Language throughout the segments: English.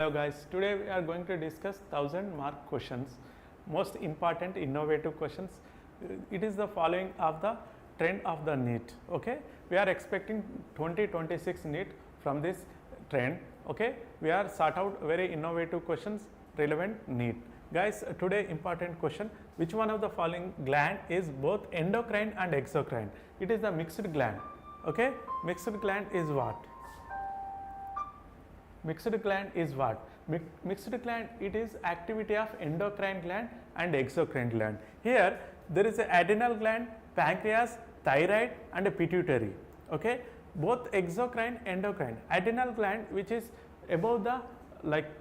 Hello guys, today we are going to discuss 1000 mark questions, most important innovative questions. It is the following of the trend of the NEET. Okay, we are expecting 2026 NEET from this trend. Okay, we are sort out very innovative questions relevant NEET. Guys, today important question: which one of the following gland is both endocrine and exocrine? It is the mixed gland. Okay, mixed gland is what? Mixed gland is what? Mixed gland, it is activity of endocrine gland and exocrine gland. Here there is a adrenal gland, pancreas, thyroid and a pituitary. Okay, both exocrine, endocrine. Adrenal gland, which is above the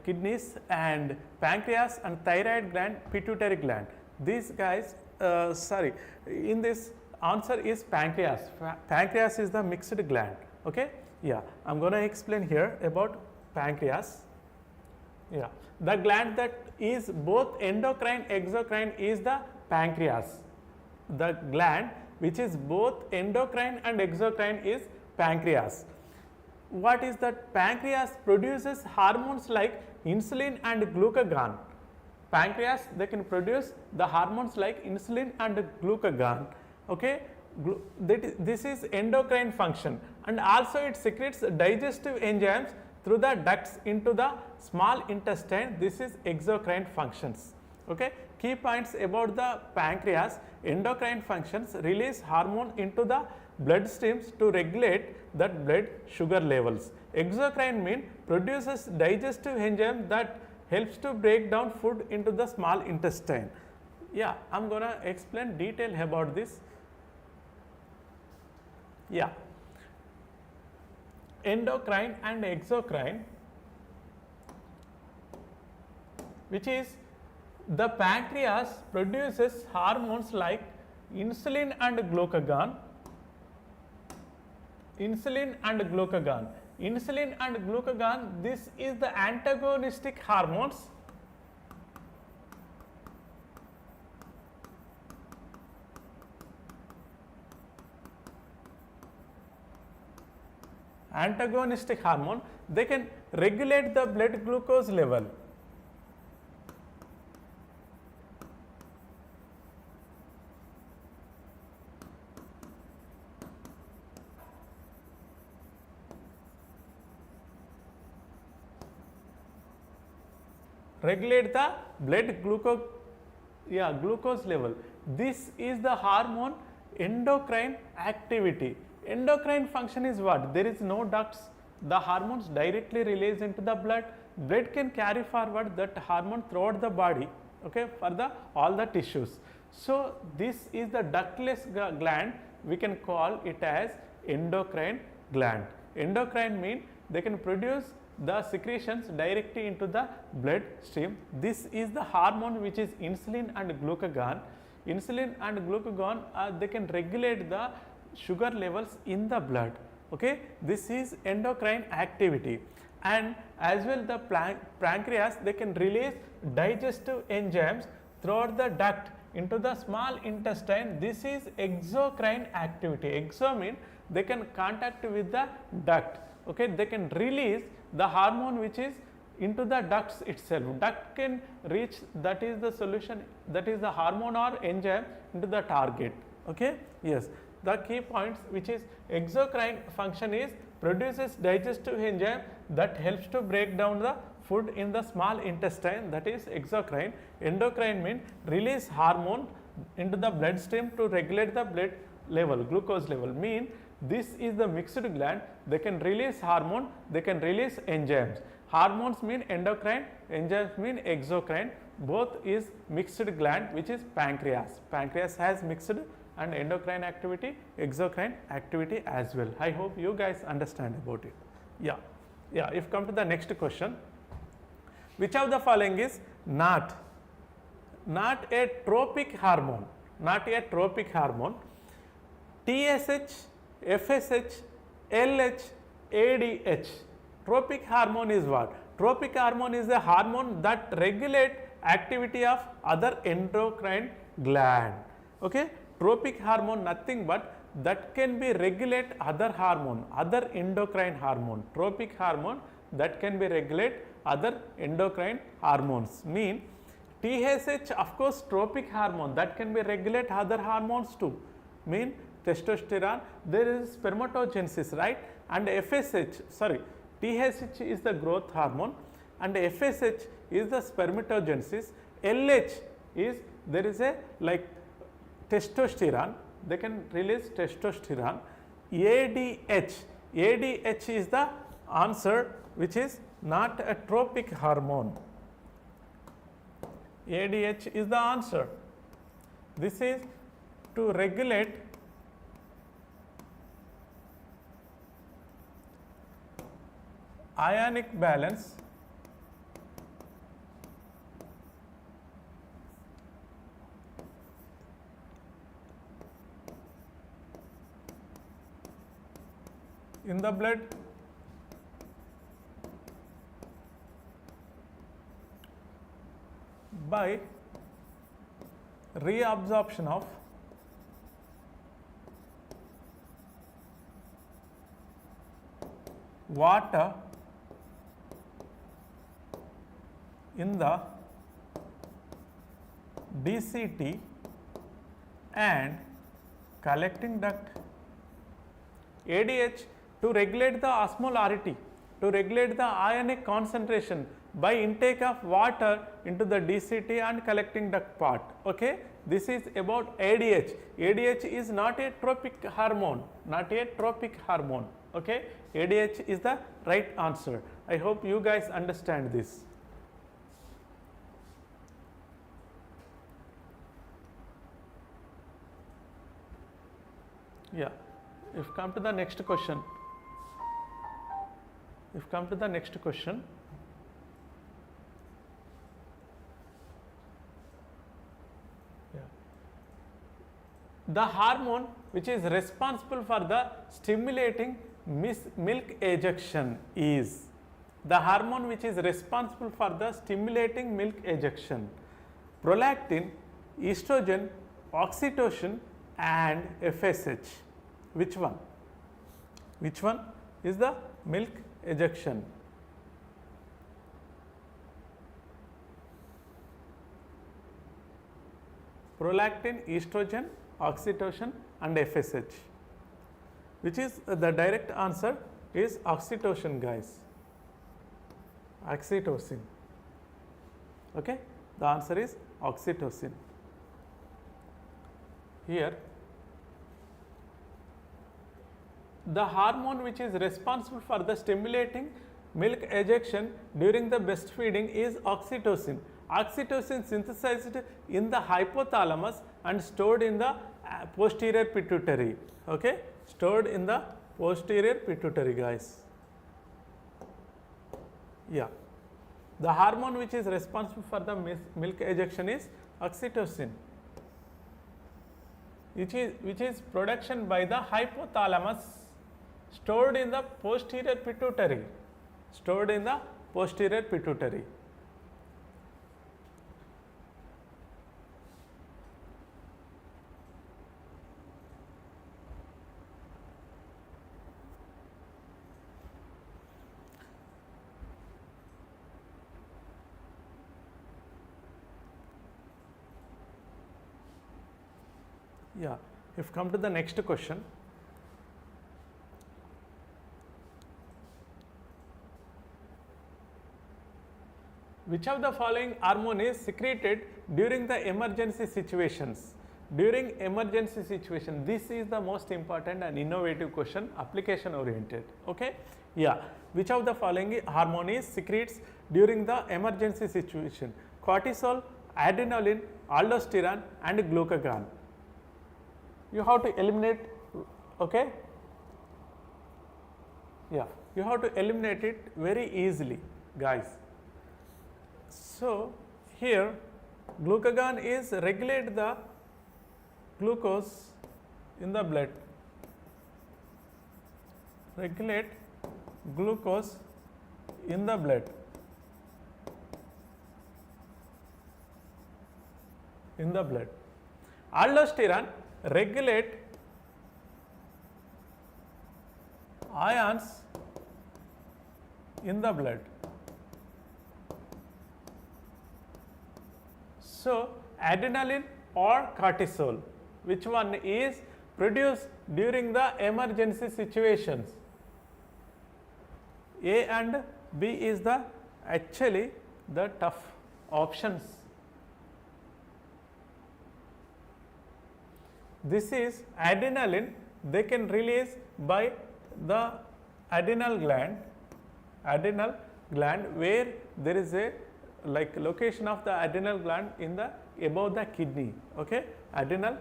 kidneys, and pancreas and thyroid gland, pituitary gland. These guys, in this answer is pancreas. Pancreas is the mixed gland. Okay, yeah, I am going to explain here about pancreas. Yeah, the gland that is both endocrine exocrine is the pancreas. The gland which is both endocrine and exocrine is pancreas. What is that? Pancreas produces hormones like insulin and glucagon. Pancreas, they can produce the hormones like insulin and glucagon. Okay, this is endocrine function, and also it secretes digestive enzymes through the ducts into the small intestine. This is exocrine functions. Okay, key points about the pancreas: endocrine functions release hormone into the blood streams to regulate that blood sugar levels. Exocrine mean produces digestive enzyme that helps to break down food into the small intestine. Yeah, I am going to explain detail about this. Yeah, endocrine and exocrine, which is the pancreas produces hormones like insulin and glucagon. Insulin and glucagon. Insulin and glucagon, this is the antagonistic hormones. Antagonistic hormone, they can regulate the blood glucose level. Regulate the blood glucose level. This is the hormone endocrine activity. Endocrine function is what? There is no ducts. The hormones directly release into the blood. Blood can carry forward that hormone throughout the body, okay, for all the tissues. So this is the ductless gland. We can call it as endocrine gland. Endocrine mean they can produce the secretions directly into the blood stream. This is the hormone which is insulin and glucagon. Insulin and glucagon, they can regulate the sugar levels in the blood. Okay, this is endocrine activity. And as well the pancreas, they can release digestive enzymes throughout the duct into the small intestine. This is exocrine activity. Exo mean they can contact with the duct. Okay, they can release the hormone which is into the ducts itself. Duct can reach, that is the solution, that is the hormone or enzyme into the target. Okay, yes. The key points which is exocrine function is produces digestive enzyme that helps to break down the food in the small intestine, that is exocrine. Endocrine mean release hormone into the bloodstream to regulate the blood level, glucose level. Mean this is the mixed gland. They can release hormone, they can release enzymes. Hormones mean endocrine, enzymes mean exocrine. Both is mixed gland, which is pancreas. Pancreas has mixed and endocrine activity, exocrine activity as well. I hope you guys understand about it. Yeah, if come to the next question, which of the following is not a tropic hormone? Not a tropic hormone. TSH, FSH, LH, ADH. Tropic hormone is what? Tropic hormone is a hormone that regulate activity of other endocrine gland. Okay, tropic hormone nothing but that can be regulate other hormone, other endocrine hormone. Tropic hormone that can be regulate other endocrine hormones. Mean TSH, of course, tropic hormone, that can be regulate other hormones too. Mean testosterone, there is spermatogenesis, right? And FSH, sorry, TSH is the growth hormone and FSH is the spermatogenesis. LH is, there is a like testosterone, they can release testosterone. ADH, ADH is the answer, which is not a tropic hormone. ADH is the answer. This is to regulate ionic balance in the blood by reabsorption of water in the DCT and collecting duct. ADH to regulate the osmolarity, to regulate the ionic concentration by intake of water into the DCT and collecting duct part. Okay, this is about ADH. ADH is not a tropic hormone, not a tropic hormone. Okay, ADH is the right answer. I hope you guys understand this. Yeah, if come to the next question. If come to the next question. Yeah. The hormone which is responsible for the stimulating milk ejection is, the hormone which is responsible for the stimulating milk ejection, prolactin, estrogen, oxytocin and FSH. Which one? Which one is the milk ejection? Prolactin, estrogen, oxytocin and FSH. Which is the direct answer is oxytocin, guys. Oxytocin. Okay, the answer is oxytocin. Here the hormone which is responsible for the stimulating milk ejection during the breastfeeding is oxytocin. Oxytocin synthesized in the hypothalamus and stored in the posterior pituitary. Okay, stored in the posterior pituitary, guys. Yeah, the hormone which is responsible for the milk ejection is oxytocin, which is production by the hypothalamus, stored in the posterior pituitary, stored in the posterior pituitary. Yeah, if come to the next question. Which of the following hormone is secreted during the emergency situations? During emergency situation, this is the most important and innovative question, application oriented. Okay, yeah, which of the following hormone is secretes during the emergency situation? Cortisol, adrenaline, aldosterone and glucagon. You have to eliminate. Okay, yeah, you have to eliminate it very easily, guys. So here glucagon is regulate the glucose in the blood, regulate glucose in the blood, Aldosterone regulate ions in the blood. So, adrenaline or cortisol, which one is produced during the emergency situations? A and B is the actually the tough options. This is adrenaline, they can release by the adrenal gland where there is a like location of the adrenal gland in the above the kidney, okay, adrenal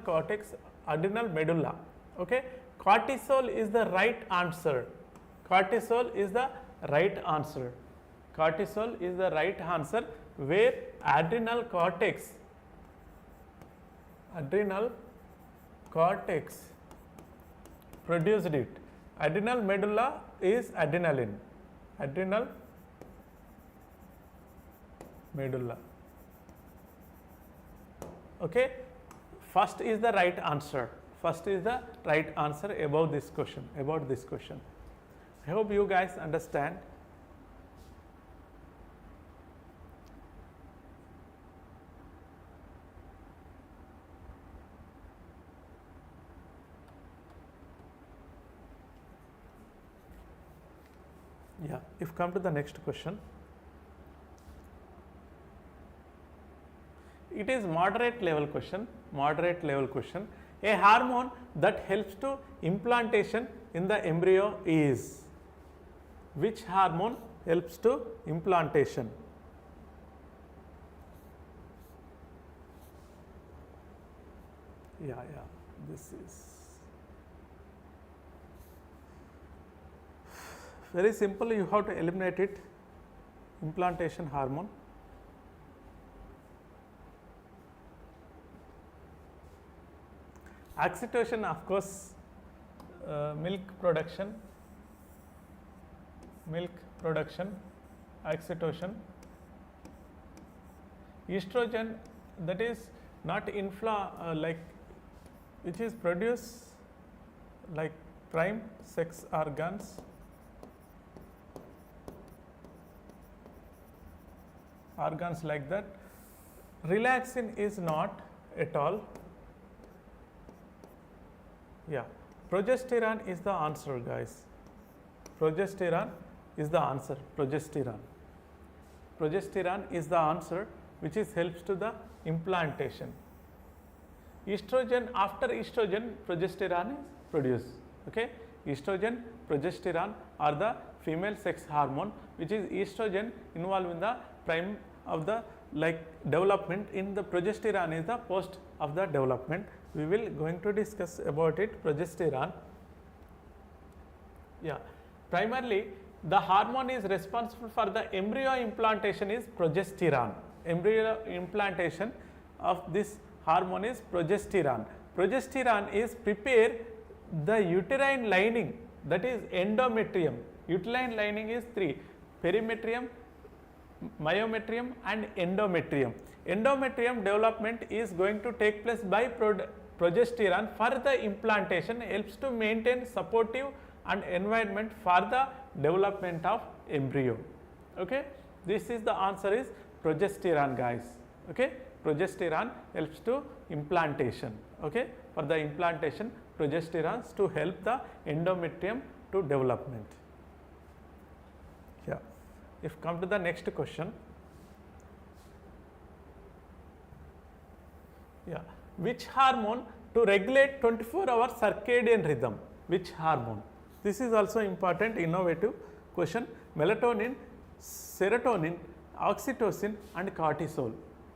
cortex, adrenal medulla, okay. Cortisol is the right answer. Cortisol is the right answer. Cortisol is the right answer where adrenal cortex produced it. Adrenal medulla is adrenaline. Adrenal medulla. Okay. First is the right answer. First is the right answer about this question. I hope you guys understand. Yeah, if come to the next question, it is moderate level question. A hormone that helps to implantation in the embryo is, which hormone helps to implantation? Yeah, this is very simple, you have to eliminate it. Implantation hormone. Oxytocin, of course, milk production, oxytocin. Estrogen, that is not which is produced like prime sex organs. Organs like that. Relaxin is not at all. Yeah, progesterone is the answer, guys. Progesterone is the answer. Progesterone is the answer which is helps to the implantation. Estrogen, after estrogen, progesterone is produced. Okay, estrogen, progesterone are the female sex hormone, which is estrogen involved in the prime of the development, in the progesterone is the post of the development. We will going to discuss about it. Progesterone. Yeah, primarily the hormone is responsible for the embryo implantation is progesterone. Embryo implantation of this hormone is progesterone. Progesterone is prepare the uterine lining, that is endometrium. Uterine lining is three: perimetrium, myometrium and endometrium. Endometrium development is going to take place by progesterone for the implantation, helps to maintain supportive and environment for the development of embryo. Okay, this is the answer is progesterone, guys. Okay, progesterone helps to implantation. Okay, for the implantation, progesterones to help the endometrium to development. Yeah, if come to the next question. Yeah, which hormone to regulate 24-hour circadian rhythm? Which hormone? This is also important, innovative question. Melatonin, serotonin, oxytocin and cortisol.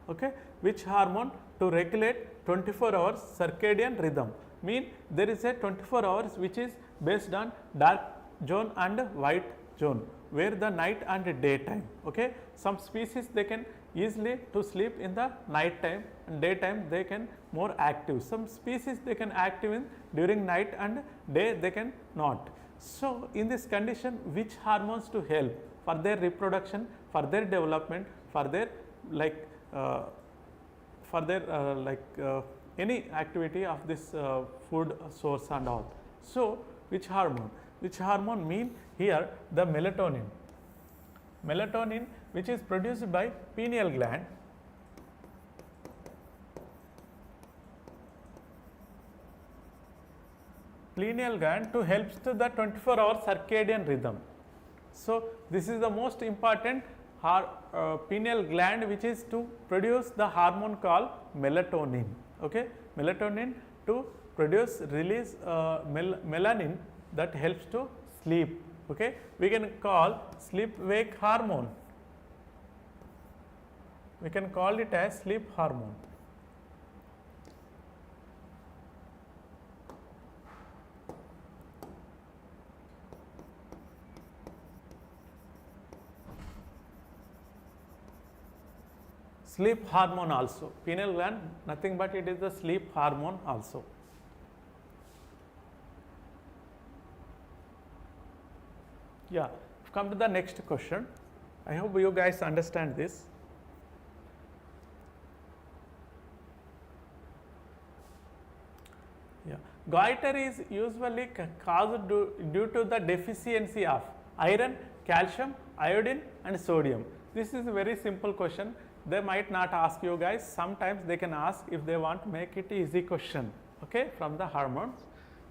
Okay, which hormone to regulate 24 hours circadian rhythm? Mean there is a 24 hours which is based on dark zone and white zone, where the night and daytime. Okay, some species they can easily to sleep in the night time, and daytime they can more active. Some species they can active in during night and day they can not. So in this condition, which hormones to help for their reproduction, for their development, for their any activity of this food source and all. So which hormone? Which hormone mean here the melatonin. melatonin which is produced by pineal gland. Pineal gland to helps to the 24-hour circadian rhythm. So, this is the most important pineal gland which is to produce the hormone called melatonin. Okay? Melatonin to produce release melanin that helps to sleep. Okay? We can call sleep wake hormone. We can call it as sleep hormone. Sleep hormone also, pineal gland nothing but it is the sleep hormone also. Yeah, come to the next question. I hope you guys understand this. Yeah, goiter is usually caused due to the deficiency of iron, calcium, iodine and sodium. This is a very simple question. They might not ask you guys, sometimes they can ask if they want to make it easy question, okay, from the hormones.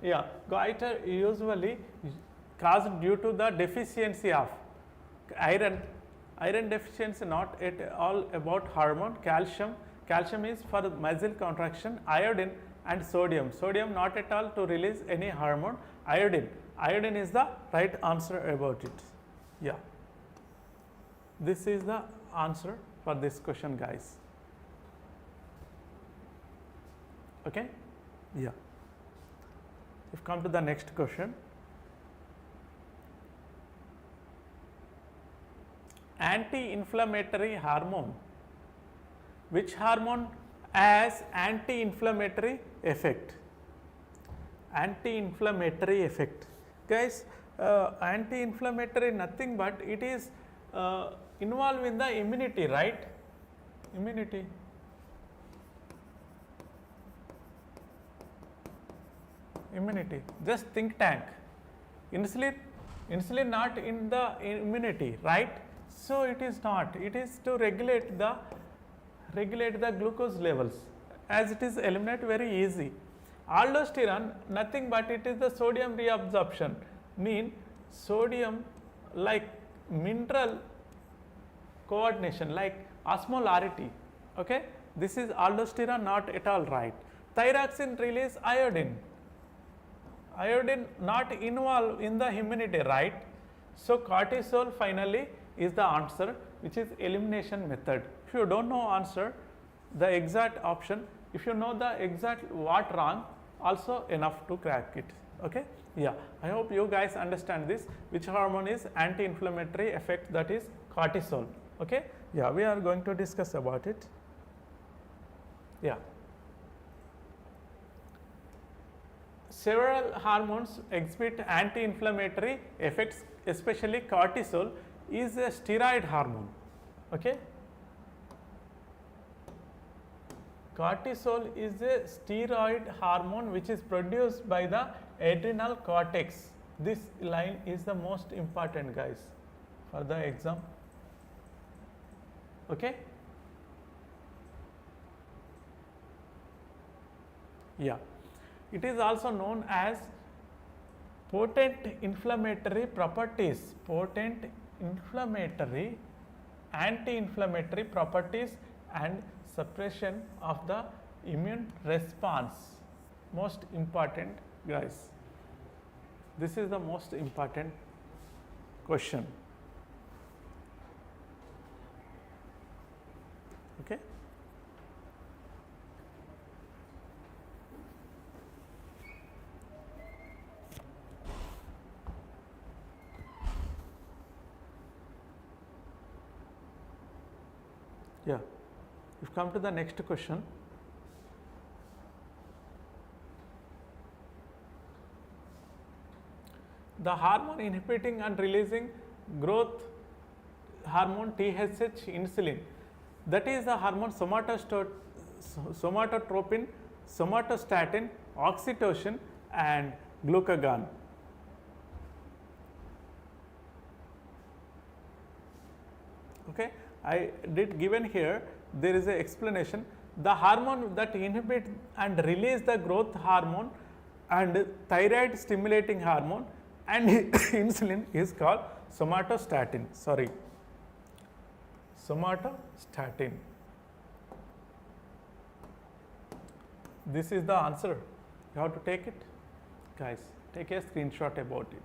Yeah, goiter usually caused due to the deficiency of iron. Iron deficiency not at all about hormone. Calcium is for muscle contraction. Iodine and sodium not at all to release any hormone. Iodine is the right answer about it. Yeah, this is the answer for this question, guys. Okay? Yeah. If come to the next question. Anti-inflammatory hormone. Which hormone has anti-inflammatory effect? Anti-inflammatory effect. Guys, anti-inflammatory nothing but it is involved in the immunity, right? Immunity. Just think tank. Insulin not in the immunity, right? So it is not. It is to regulate the glucose levels. As it is eliminate very easy. Aldosterone nothing but it is the sodium reabsorption. Mean sodium like mineral coordination like osmolarity. Okay, this is aldosterone not at all right. Thyroxine release iodine not involved in the immunity, right? So cortisol finally is the answer, which is elimination method. If you don't know answer the exact option, if you know the exact what wrong, also enough to crack it. Okay, yeah, I hope you guys understand this. Which hormone is anti-inflammatory effect, that is cortisol. Okay, yeah, we are going to discuss about it. Yeah, several hormones exhibit anti-inflammatory effects, especially cortisol is a steroid hormone. Okay, cortisol is a steroid hormone which is produced by the adrenal cortex. This line is the most important, guys, for the exam. Okay, yeah, it is also known as potent inflammatory properties, anti-inflammatory properties and suppression of the immune response. Most important, guys, this is the most important question. Okay, yeah, we've come to the next question. The hormone inhibiting and releasing growth hormone TSH insulin, that is the hormone somatotropin, somatostatin, oxytocin and glucagon. Okay, I did given here, there is a explanation. The hormone that inhibit and release the growth hormone and thyroid stimulating hormone and insulin is called somatostatin. Sorry, somatostatin. This is the answer. You have to take it, guys. Take a screenshot about it.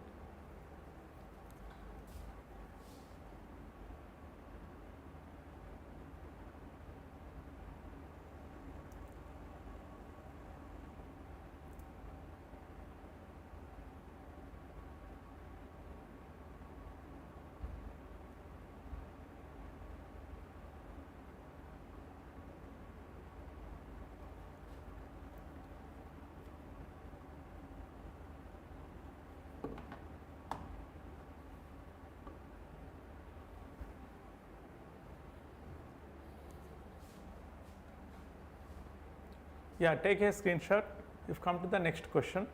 Yeah, take a screenshot. If come to the next question,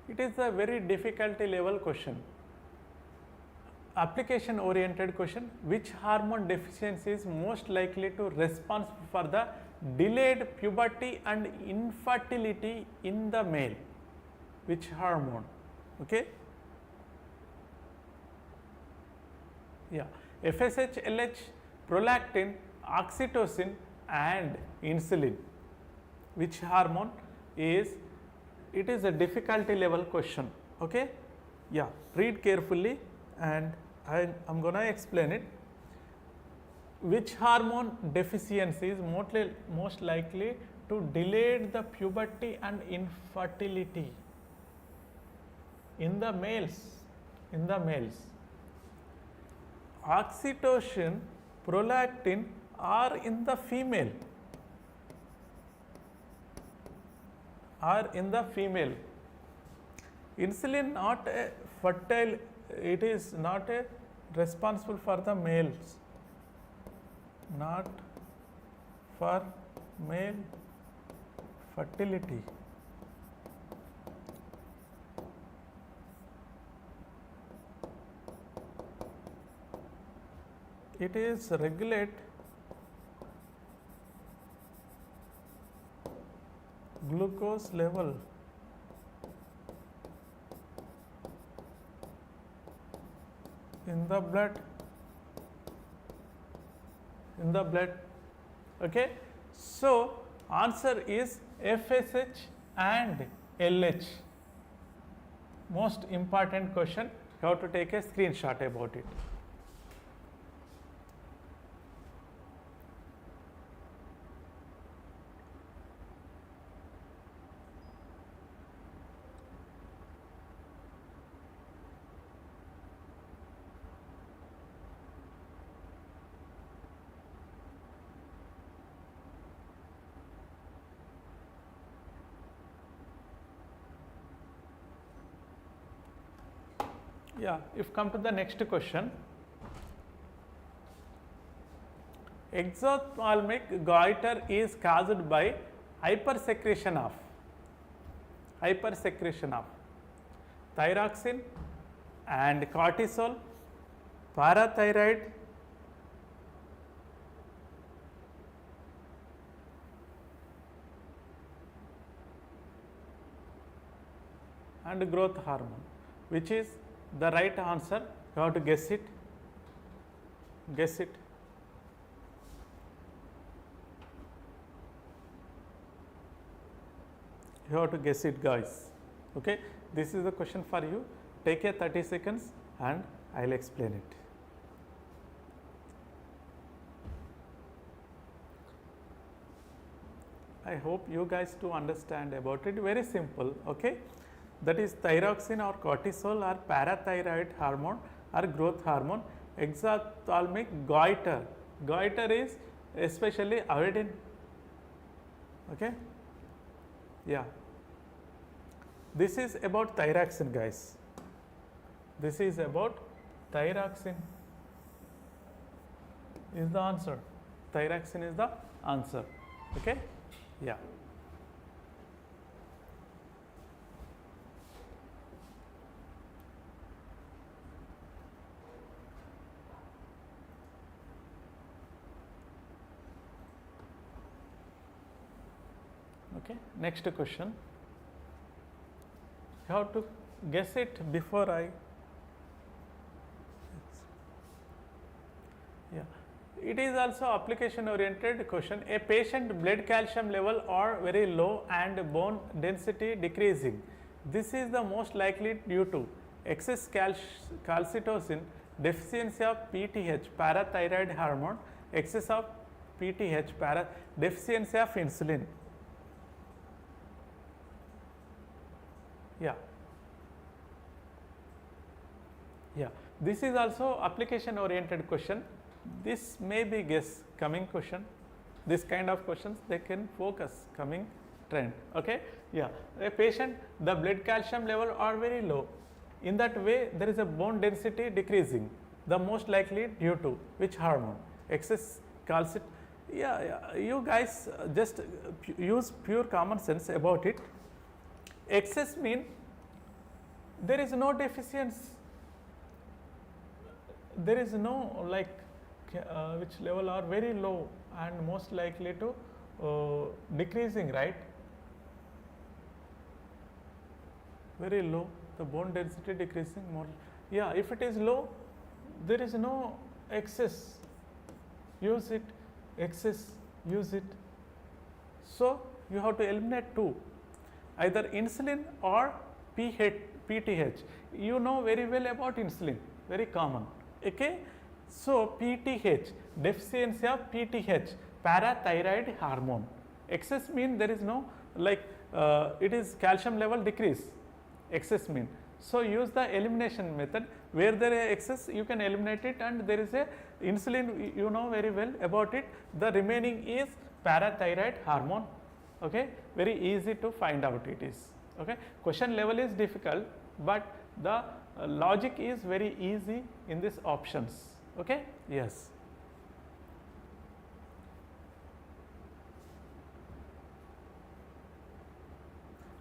it is a very difficulty level question. Application oriented question. Which hormone deficiency is most likely to responsible for the delayed puberty and infertility in the male? Which hormone? Okay. Yeah, FSH, LH, prolactin, oxytocin and insulin. Which hormone is? It is a difficulty level question. Okay. Yeah, read carefully and I am going to explain it. Which hormone deficiency is most likely to delay the puberty and infertility in the males? In the males, oxytocin, prolactin are in the female, insulin not a fertile, it is not a responsible for the males, not for male fertility. It is regulate glucose level in the blood, okay. So answer is FSH and LH. Most important question, you have to take a screenshot about it. Yeah, if come to the next question, exophthalmic goiter is caused by hypersecretion of thyroxine and cortisol, parathyroid, and growth hormone. Which is the right answer? You have to guess it. You have to guess it, guys. Okay, this is the question for you. Take a 30 seconds and I will explain it. I hope you guys to understand about it. Very simple. Okay, that is thyroxine or cortisol or parathyroid hormone or growth hormone. Exophthalmic goiter. Goiter is especially iodine. Okay. Yeah. This is about thyroxine, guys. This is about thyroxine. Is the answer. Thyroxine is the answer. Okay. Yeah. Okay, next question. You have to guess it before I. Yeah, it is also application oriented question. A patient blood calcium level are very low and bone density decreasing. This is the most likely due to excess calcitonin, deficiency of PTH parathyroid hormone, excess of PTH deficiency of insulin. Yeah. Yeah, this is also application oriented question. This may be guess coming question. This kind of questions they can focus coming trend. Okay. Yeah, a patient the blood calcium level are very low. In that way there is a bone density decreasing. The most likely due to which hormone? Excess calcit. Yeah, you guys just use pure common sense about it. Excess mean there is no deficiency. There is no like which level are very low and most likely to decreasing, right? Very low, the bone density decreasing more. Yeah, if it is low, there is no excess. Use it, excess, use it. So you have to eliminate two, either insulin or PTH. You know very well about insulin, very common. Okay, so PTH, deficiency of PTH, parathyroid hormone. Excess mean there is no like it is calcium level decrease. Excess mean. So use the elimination method. Where there is excess, you can eliminate it, and there is a insulin. You know very well about it. The remaining is parathyroid hormone. Okay, very easy to find out it is. Okay, question level is difficult, but the logic is very easy in these options. Okay, yes.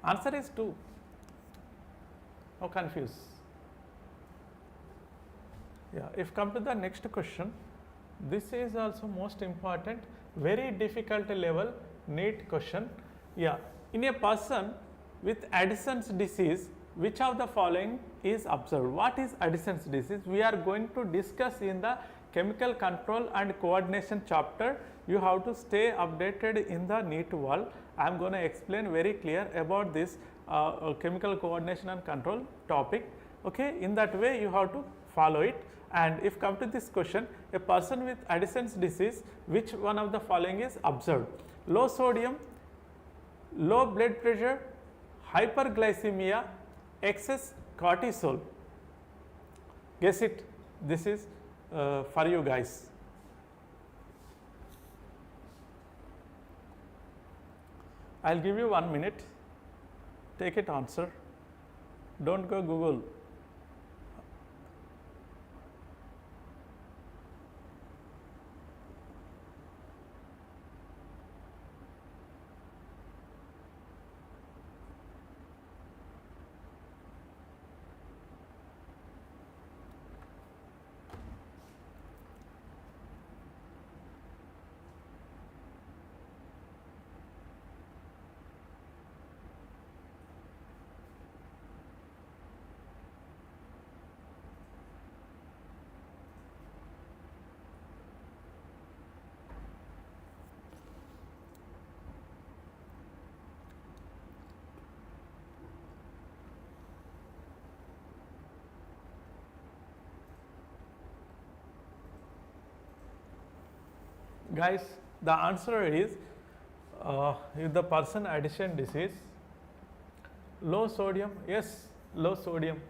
Answer is 2. No confuse. Yeah, if come to the next question, this is also most important, very difficult level NEET question. Yeah, in a person with Addison's disease, which of the following is observed? What is Addison's disease? We are going to discuss in the chemical control and coordination chapter. You have to stay updated in the NEET wall. I am going to explain very clear about this chemical coordination and control topic. Okay, in that way you have to follow it. And if come to this question, a person with Addison's disease, which one of the following is observed? Low sodium, low blood pressure, hyperglycemia, excess cortisol. Guess it. This is for you guys. I will give you 1 minute. Take it answer. Don't go Google. Guys, the answer is if the person Addison disease, low sodium, yes, low sodium,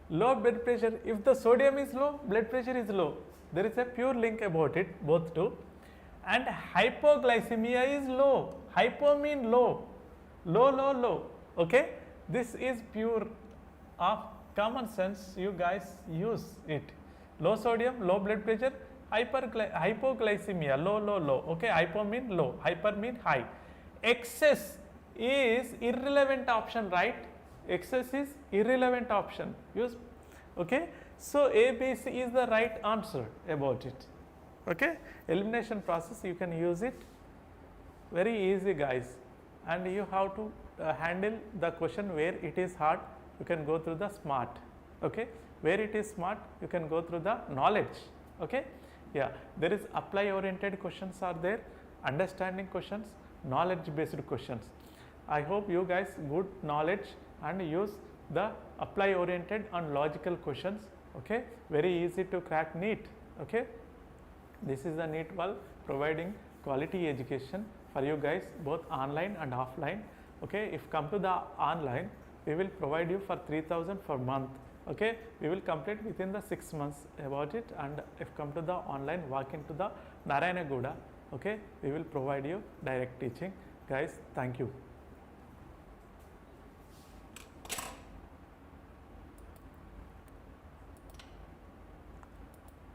low blood pressure. If the sodium is low, blood pressure is low. There is a pure link about it, both two. And hypoglycemia is low. Hypo mean low, low. Okay, this is pure of common sense. You guys use it. Low sodium, low blood pressure. Hypoglycemia, low. Okay, hypo mean low, hyper mean high. Excess is irrelevant option, right? Excess is irrelevant option. Use. Okay, so A, B, C is the right answer about it. Okay, elimination process you can use it. Very easy, guys. and you have to handle the question where it is hard, you can go through the smart, okay. Where it is smart, you can go through the knowledge, okay. Yeah, there is apply oriented questions are there, understanding questions, knowledge based questions. I hope you guys good knowledge and use the apply oriented and logical questions, okay. Very easy to crack NEET, okay. This is the NEET-level providing quality education for you guys both online and offline, okay. If come to the online, we will provide you for 3,000 per month, okay. We will complete within the 6 months about it, and if come to the online, walk into the Narayanaguda, okay, we will provide you direct teaching. Guys, thank you.